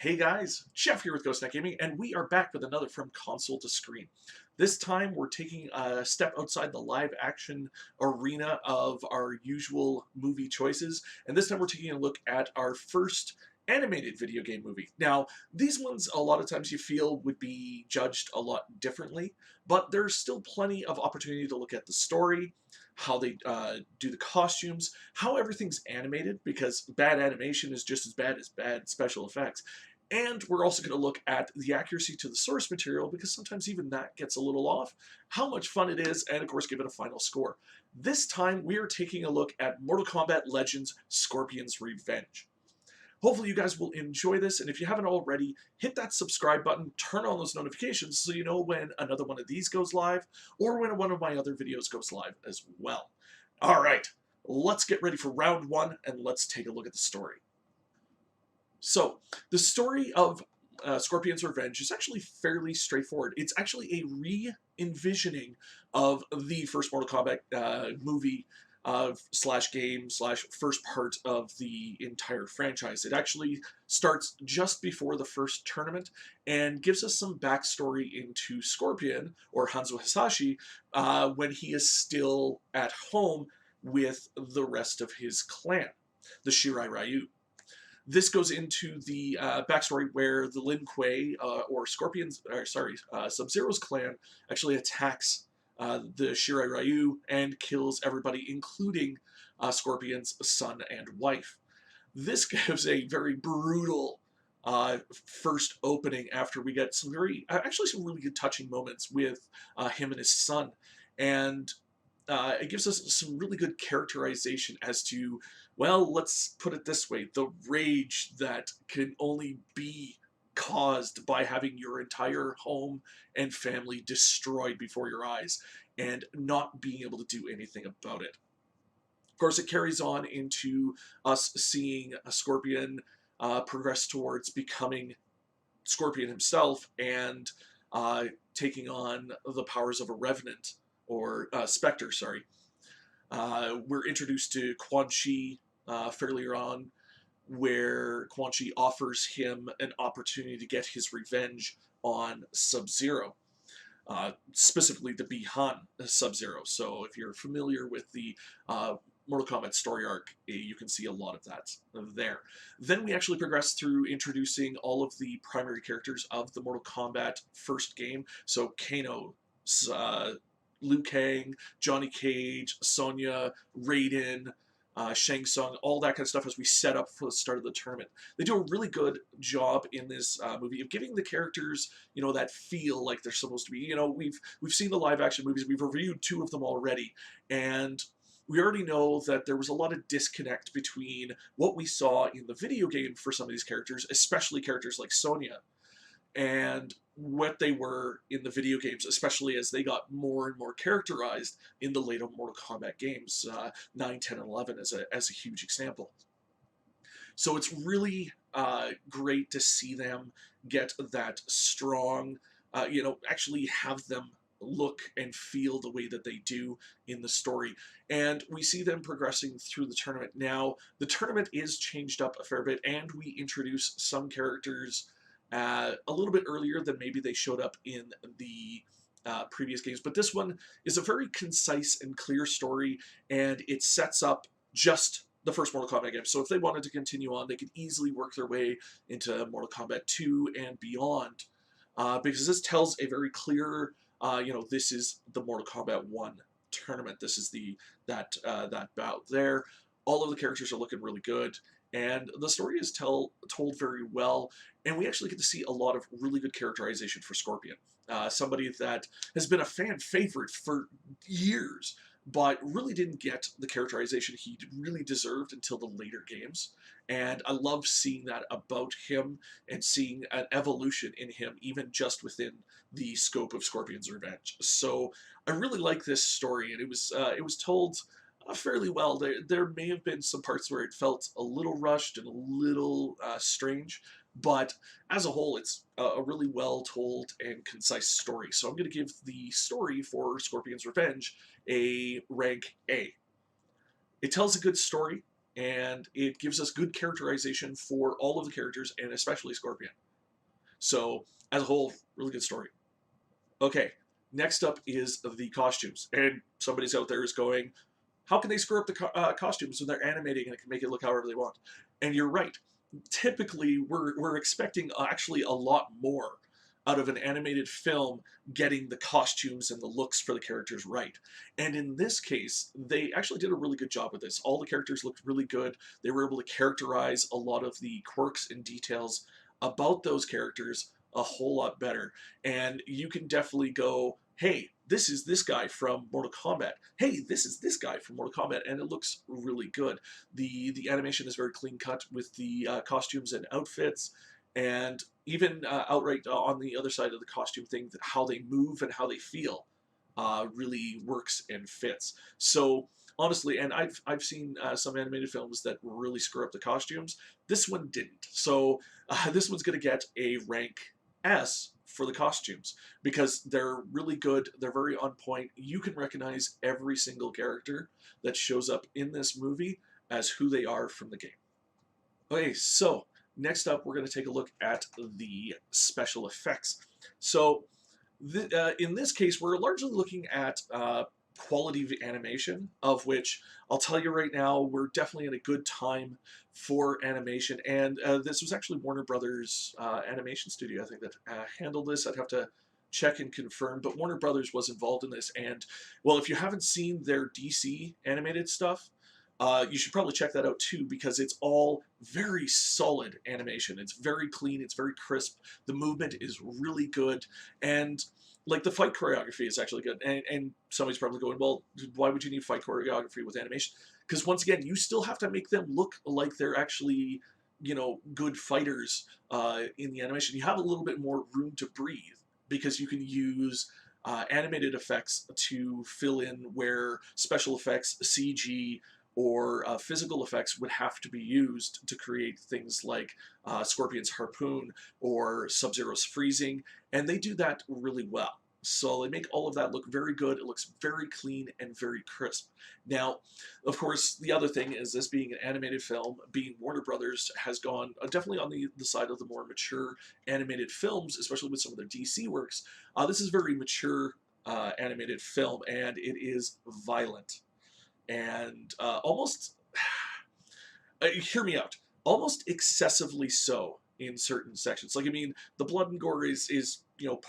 Hey guys, Jeff here with GhostNet Gaming, and we are back with another From Console to Screen. This time we're taking a step outside the live action arena of our usual movie choices, and this time we're taking a look at our first animated video game movie. Now, these ones a lot of times you feel would be judged a lot differently, but there's still plenty of opportunity to look at the story, how they do the costumes, how everything's animated, because bad animation is just as bad special effects. And we're also going to look at the accuracy to the source material, because sometimes even that gets a little off, how much fun it is, and of course give it a final score. This time we are taking a look at Mortal Kombat Legends Scorpion's Revenge. Hopefully you guys will enjoy this, and if you haven't already, hit that subscribe button, turn on those notifications so you know when another one of these goes live, or when one of my other videos goes live as well. Alright, let's get ready for round one, and let's take a look at the story. So, the story of Scorpion's Revenge is actually fairly straightforward. It's actually a re-envisioning of the first Mortal Kombat movie slash game slash first part of the entire franchise. It actually starts just before the first tournament and gives us some backstory into Scorpion, or Hanzo Hasashi, when he is still at home with the rest of his clan, the Shirai Ryu. This goes into the backstory where the Lin Kuei, or Sub-Zero's clan, actually attacks the Shirai Ryu and kills everybody, including Scorpion's son and wife. This gives a very brutal first opening after we get some actually some really good touching moments with him and his son. And it gives us some really good characterization as to, well, let's put it this way, the rage that can only be caused by having your entire home and family destroyed before your eyes and not being able to do anything about it. Of course, it carries on into us seeing a Scorpion progress towards becoming Scorpion himself and taking on the powers of a Revenant, or Spectre, sorry. We're introduced to Quan Chi fairly early on, where Quan Chi offers him an opportunity to get his revenge on Sub-Zero, specifically the Bi-Han Sub-Zero. So if you're familiar with the Mortal Kombat story arc, you can see a lot of that there. Then we actually progress through introducing all of the primary characters of the Mortal Kombat first game. So Kano, Liu Kang, Johnny Cage, Sonya, Raiden, Shang Tsung, all that kind of stuff as we set up for the start of the tournament. They do a really good job in this movie of giving the characters, that feel like they're supposed to be. We've seen the live action movies, we've reviewed 2 of them already, and we already know that there was a lot of disconnect between what we saw in the video game for some of these characters, especially characters like Sonya, and what they were in the video games, especially as they got more and more characterized in the later Mortal Kombat games, 9, 10, and 11 as a huge example. So it's really great to see them get that strong, actually have them look and feel the way that they do in the story. And we see them progressing through the tournament. Now, the tournament is changed up a fair bit, and we introduce some characters a little bit earlier than maybe they showed up in the previous games. But this one is a very concise and clear story, and it sets up just the first Mortal Kombat game. So if they wanted to continue on, they could easily work their way into Mortal Kombat 2 and beyond, because this tells a very clear, this is the Mortal Kombat 1 tournament. This is that bout there. All of the characters are looking really good, and the story is told very well, and we actually get to see a lot of really good characterization for Scorpion. Somebody that has been a fan favorite for years, but really didn't get the characterization he really deserved until the later games. And I love seeing that about him and seeing an evolution in him, even just within the scope of Scorpion's Revenge. So I really like this story, and it was told fairly well. There may have been some parts where it felt a little rushed and a little strange, but as a whole, it's a really well told and concise story. So I'm going to give the story for Scorpion's Revenge a rank A. It tells a good story. and it gives us good characterization for all of the characters, and especially Scorpion. So, as a whole, really good story. Okay, next up is the costumes. And somebody's out there is going, how can they screw up the costumes when they're animating and it can make it look however they want? And you're right. Typically, we're expecting actually a lot more out of an animated film getting the costumes and the looks for the characters right. And in this case, they actually did a really good job with this. All the characters looked really good. They were able to characterize a lot of the quirks and details about those characters a whole lot better. And you can definitely go, hey, this is this guy from Mortal Kombat. Hey, this is this guy from Mortal Kombat, and it looks really good. The animation is very clean cut with the costumes and outfits, and even outright on the other side of the costume thing, how they move and how they feel really works and fits. So honestly, and I've seen some animated films that really screw up the costumes. This one didn't. So this one's going to get a rank S for the costumes because they're really good. They're very on point. You can recognize every single character that shows up in this movie as who they are from the game. Okay, so next up, we're going to take a look at the special effects. So in this case, we're largely looking at quality of animation, of which I'll tell you right now, we're definitely in a good time for animation. And this was actually Warner Brothers Animation Studio, I think, that handled this. I'd have to check and confirm, but Warner Brothers was involved in this. And, well, if you haven't seen their DC animated stuff, you should probably check that out too, because it's all very solid animation. It's very clean, it's very crisp, the movement is really good, and like the fight choreography is actually good. And somebody's probably going, well, why would you need fight choreography with animation? Because once again, you still have to make them look like they're actually, good fighters in the animation. You have a little bit more room to breathe because you can use animated effects to fill in where special effects, CG, or physical effects would have to be used to create things like Scorpion's harpoon or Sub-Zero's freezing, and they do that really well. So they make all of that look very good. It looks very clean and very crisp. Now, of course, the other thing is this being an animated film, being Warner Brothers has gone definitely on the side of the more mature animated films, especially with some of their DC works. This is very mature animated film, and it is violent and almost hear me out, almost excessively so in certain sections. Like, I mean, the blood and gore is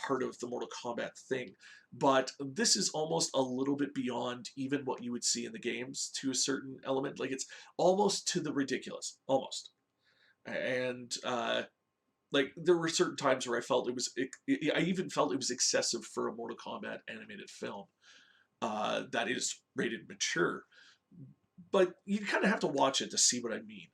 part of the Mortal Kombat thing, but this is almost a little bit beyond even what you would see in the games to a certain element. Like, it's almost to the ridiculous, almost. And like, there were certain times where I felt I even felt it was excessive for a Mortal Kombat animated film that is rated mature. But you kind of have to watch it to see what I mean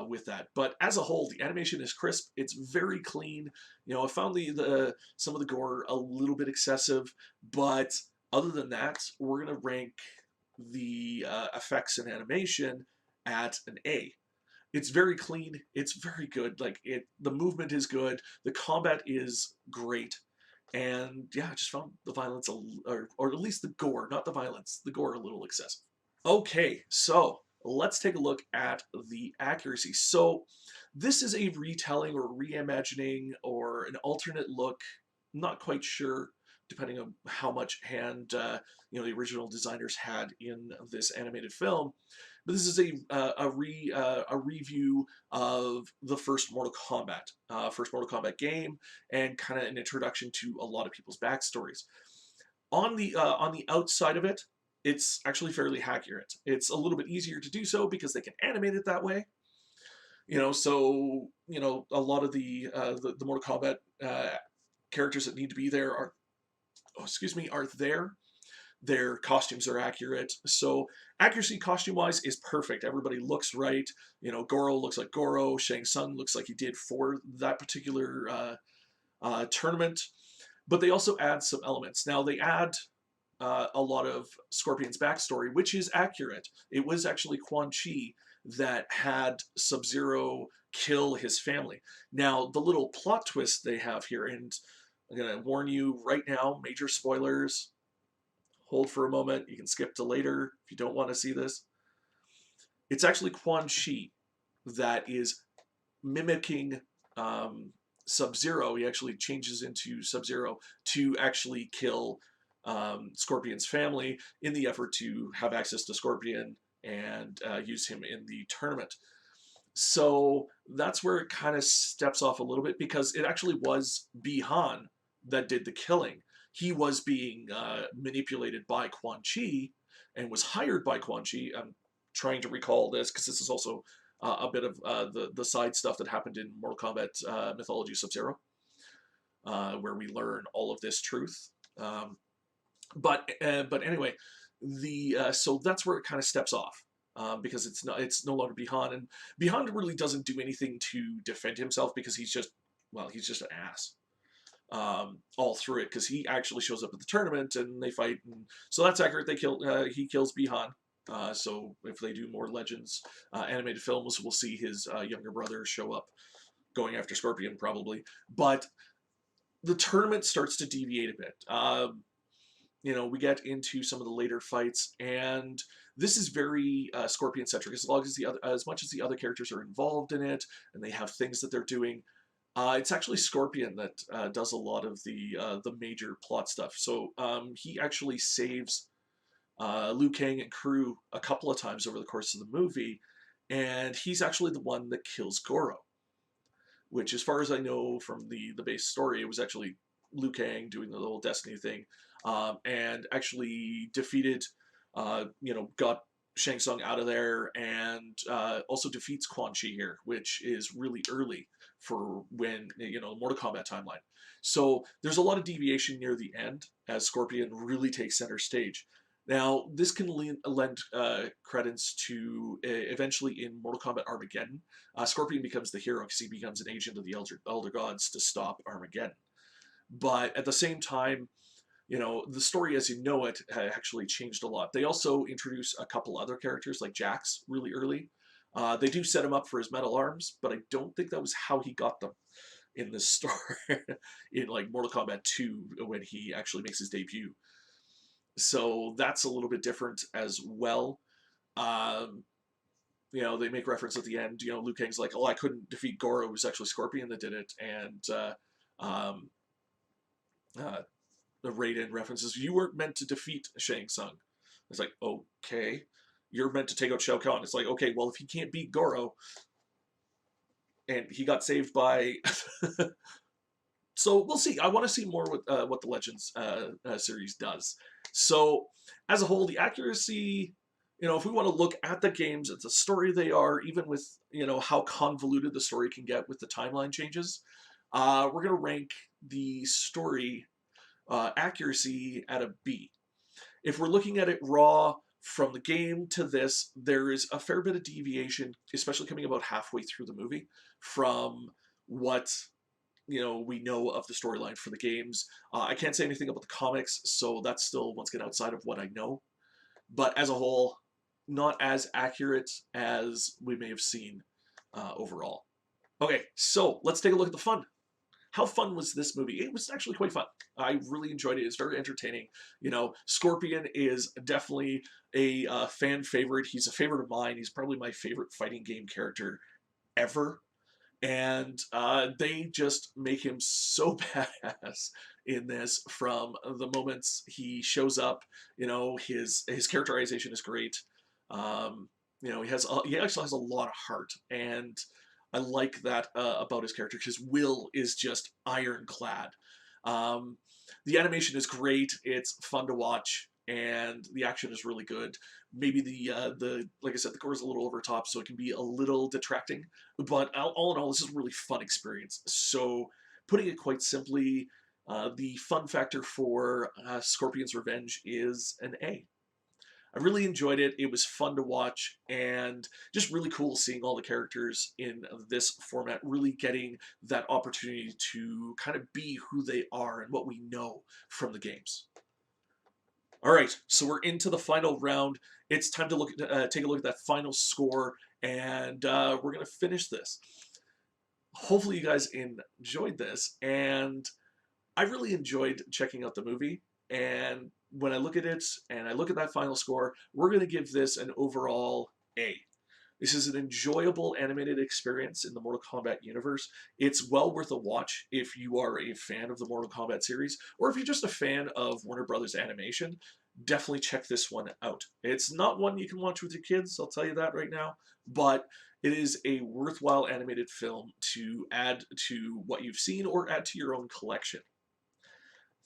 with that. But as a whole, the animation is crisp. It's very clean. I found the some of the gore a little bit excessive, but other than that, we're gonna rank the effects and animation at an A. It's very clean. It's very good. The movement is good. The combat is great. And yeah, I just found the violence, or at least the gore, not the violence, the gore a little excessive. Okay, so let's take a look at the accuracy. So this is a retelling or reimagining or an alternate look. Not quite sure, depending on how much hand the original designers had in this animated film. But this is a review of the first Mortal Kombat game, and kind of an introduction to a lot of people's backstories. On the outside of it, it's actually fairly accurate. It's a little bit easier to do so because they can animate it that way. So a lot of the Mortal Kombat characters that need to be there are there. Their costumes are accurate. So accuracy costume-wise is perfect. Everybody looks right. Goro looks like Goro. Shang Tsung looks like he did for that particular tournament. But they also add some elements. Now, they add a lot of Scorpion's backstory, which is accurate. It was actually Quan Chi that had Sub-Zero kill his family. Now, the little plot twist they have here, and I'm going to warn you right now, major spoilers. Hold for a moment. You can skip to later if you don't want to see this. It's actually Quan Chi that is mimicking Sub-Zero. He actually changes into Sub-Zero to actually kill Scorpion's family in the effort to have access to Scorpion and use him in the tournament. So that's where it kind of steps off a little bit, because it actually was Bi-Han that did the killing. He was being manipulated by Quan Chi and was hired by Quan Chi. I'm trying to recall this because this is also a bit of the side stuff that happened in Mortal Kombat Mythology Sub-Zero, where we learn all of this truth. But anyway, so that's where it kind of steps off. Because it's no longer Bi-Han, and Bi-Han really doesn't do anything to defend himself, because he's just an ass all through it, because he actually shows up at the tournament and they fight, and so that's accurate. He kills Bi-Han. So if they do more Legends animated films, we'll see his younger brother show up going after Scorpion probably. But the tournament starts to deviate a bit. We get into some of the later fights, and this is very Scorpion centric. As much as the other characters are involved in it and they have things that they're doing, it's actually Scorpion that does a lot of the major plot stuff. So he actually saves Liu Kang and crew a couple of times over the course of the movie, and he's actually the one that kills Goro. Which, as far as I know from the base story, it was actually Liu Kang doing the little Destiny thing, and actually defeated, got Shang Tsung out of there, and also defeats Quan Chi here, which is really early for when, Mortal Kombat timeline. So there's a lot of deviation near the end as Scorpion really takes center stage. Now, this can lend credence to eventually in Mortal Kombat Armageddon. Scorpion becomes the hero because he becomes an agent of the Elder Gods to stop Armageddon. But at the same time, the story as you know it actually changed a lot. They also introduce a couple other characters like Jax really early. They do set him up for his metal arms, but I don't think that was how he got them in this story in like Mortal Kombat 2 when he actually makes his debut. So that's a little bit different as well. They make reference at the end. Liu Kang's like, "Oh, I couldn't defeat Goro. It was actually Scorpion that did it." And the Raiden references, "You weren't meant to defeat Shang Tsung." It's like, okay, you're meant to take out Shao Kahn. It's like, okay, well, if he can't beat Goro, and he got saved by. So we'll see. I want to see more what the Legends series does. So as a whole, the accuracy, if we want to look at the games, at the story they are, even with, how convoluted the story can get with the timeline changes, we're going to rank the story accuracy at a B. If we're looking at it raw from the game to this, there is a fair bit of deviation, especially coming about halfway through the movie, from what we know of the storyline for the games. I can't say anything about the comics, so that's still, once again, outside of what I know. But as a whole, not as accurate as we may have seen overall. Okay, so let's take a look at the fun. How fun was this movie? It was actually quite fun. I really enjoyed it. It's very entertaining. Scorpion is definitely a fan favorite. He's a favorite of mine. He's probably my favorite fighting game character ever. And they just make him so badass in this from the moments he shows up. His characterization is great. He actually has a lot of heart, and I like that about his character. His will is just ironclad. The animation is great. It's fun to watch, and the action is really good. Maybe the like I said, the gore is a little over top, so it can be a little detracting. But all in all, this is a really fun experience. So, putting it quite simply, the fun factor for Scorpion's Revenge is an A. I really enjoyed it. It was fun to watch, and just really cool seeing all the characters in this format, really getting that opportunity to kind of be who they are and what we know from the games. All right, so we're into the final round. It's time to take a look at that final score, and we're gonna finish this. Hopefully, you guys enjoyed this, and I really enjoyed checking out the movie. And when I look at it and I look at that final score, we're gonna give this an overall A. This is an enjoyable animated experience in the Mortal Kombat universe. It's well worth a watch if you are a fan of the Mortal Kombat series, or if you're just a fan of Warner Brothers animation. Definitely check this one out. It's not one you can watch with your kids, I'll tell you that right now, but it is a worthwhile animated film to add to what you've seen or add to your own collection.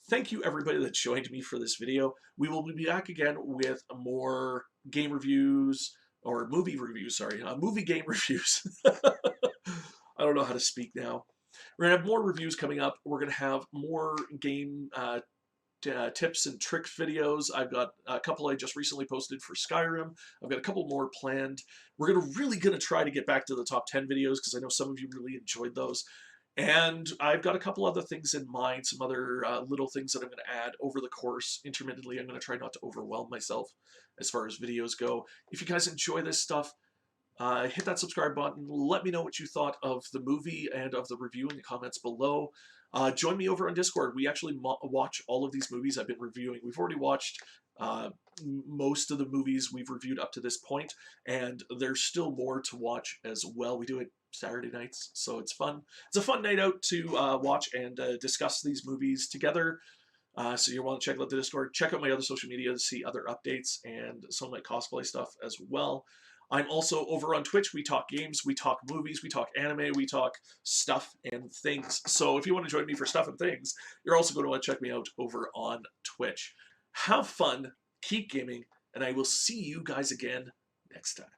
Thank you everybody that joined me for this video. We will be back again with more game reviews, or movie reviews, sorry, movie game reviews. I don't know how to speak now. We're going to have more reviews coming up. We're going to have more game tips and tricks videos. I've got a couple I just recently posted for Skyrim. I've got a couple more planned. We're really going to try to get back to the top 10 videos because I know some of you really enjoyed those. And I've got a couple other things in mind, some other little things that I'm going to add over the course. Intermittently, I'm going to try not to overwhelm myself as far as videos go. If you guys enjoy this stuff, hit that subscribe button. Let me know what you thought of the movie and of the review in the comments below. Join me over on Discord. We actually watch all of these movies I've been reviewing. We've already watched most of the movies we've reviewed up to this point, and there's still more to watch as well. We do it Saturday nights, so it's fun. It's a fun night out to watch and discuss these movies together. So you want to check out the Discord. Check out my other social media to see other updates and some of my cosplay stuff as well. I'm also over on Twitch. We talk games, we talk movies, we talk anime, we talk stuff and things. So if you want to join me for stuff and things, you're also going to want to check me out over on Twitch. Have fun, keep gaming, and I will see you guys again next time.